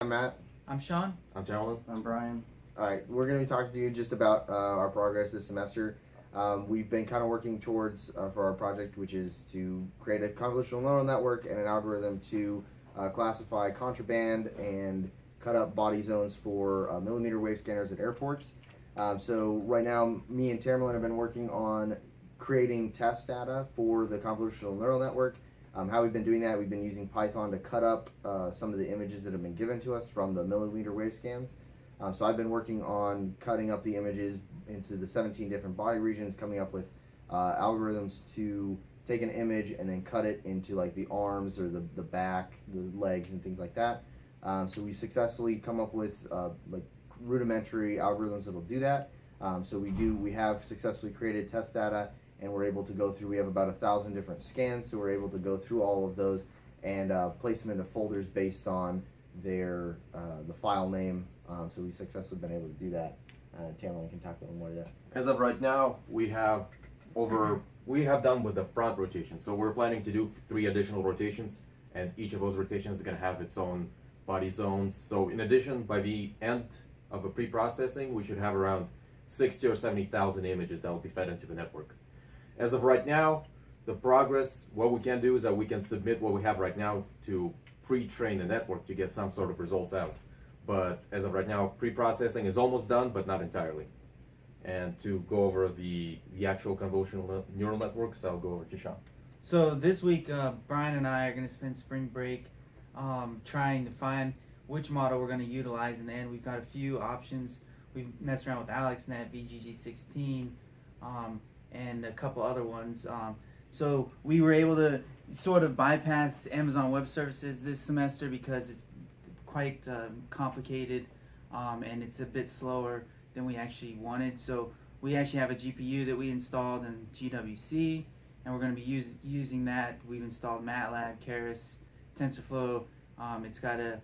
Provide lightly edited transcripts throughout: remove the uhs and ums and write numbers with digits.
I'm Matt. I'm Sean. I'm Carolyn. I'm Brian. Alright, we're going to be talking to you just about our progress this semester. We've been kind of working towards, for our project, which is to create a convolutional neural network and an algorithm to classify contraband and cut up body zones for millimeter wave scanners at airports. So right now, me and Tamerlan have been working on creating test data for the convolutional neural network. How we've been doing that, we've been using Python to cut up some of the images that have been given to us from the millimeter wave scans. So I've been working on cutting up the images into the 17 different body regions, coming up with algorithms to take an image and then cut it into like the arms or the back, the legs and things like that. So we successfully come up with like rudimentary algorithms that will do that. So we have successfully created test data, and we're able to go through, we have about 1,000 different scans, so we're able to go through all of those and place them into folders based on their the file name. So we've successfully been able to do that. Tamerlan can talk a little more to that. As of right now, we have done with the front rotation. So we're planning to do 3 additional rotations, and each of those rotations is going to have its own body zones. So in addition, by the end of a pre-processing, we should have around 60 or 70,000 images that will be fed into the network. As of right now, the progress, what we can do is that we can submit what we have right now to pre-train the network to get some sort of results out. But as of right now, pre-processing is almost done, but not entirely. And to go over the actual convolutional neural networks, I'll go over to Sean. So this week, Brian and I are going to spend spring break trying to find which model we're going to utilize. In the end, we've got a few options. We've messed around with AlexNet, VGG16, and a couple other ones. So we were able to sort of bypass Amazon Web Services this semester because it's quite complicated and it's a bit slower than we actually wanted. So we actually have a GPU that we installed in GWC, and we're going to be using that. We've installed MATLAB, Keras, TensorFlow. It's got a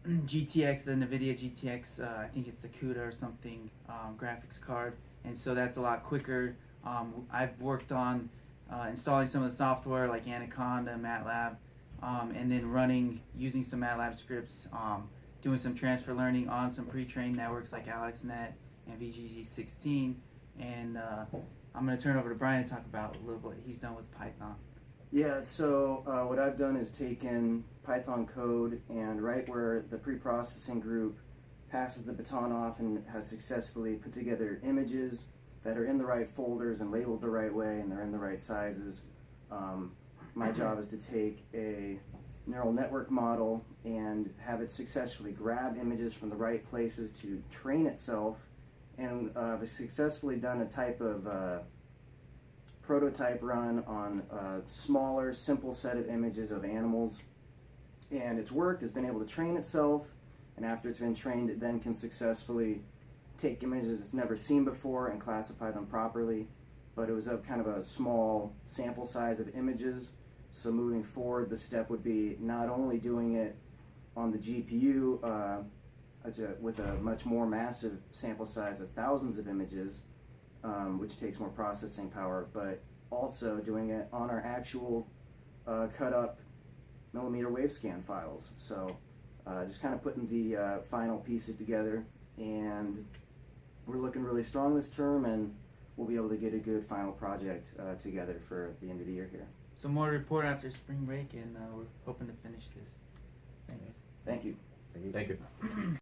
GTX, the NVIDIA GTX, I think it's the CUDA or something, graphics card, and so that's a lot quicker. I've worked on installing some of the software like Anaconda, MATLAB, and then using some MATLAB scripts, doing some transfer learning on some pre-trained networks like AlexNet and VGG16, and I'm going to turn it over to Brian to talk about a little bit he's done with Python. Yeah, so what I've done is taken Python code, and right where the pre-processing group passes the baton off and has successfully put together images that are in the right folders and labeled the right way and they're in the right sizes, my job is to take a neural network model and have it successfully grab images from the right places to train itself, and I've successfully done a type of prototype run on a smaller, simple set of images of animals, and it's worked. It's been able to train itself, and after it's been trained, it then can successfully take images it's never seen before and classify them properly. But it was of kind of a small sample size of images, so moving forward, the step would be not only doing it on the GPU with a much more massive sample size of thousands of images, which takes more processing power, but also doing it on our actual cut up millimeter wave scan files. So just kind of putting the final pieces together, and we're looking really strong this term, and we'll be able to get a good final project together for the end of the year here. So more to report after spring break, and we're hoping to finish this. Thanks. Thank you. Thank you.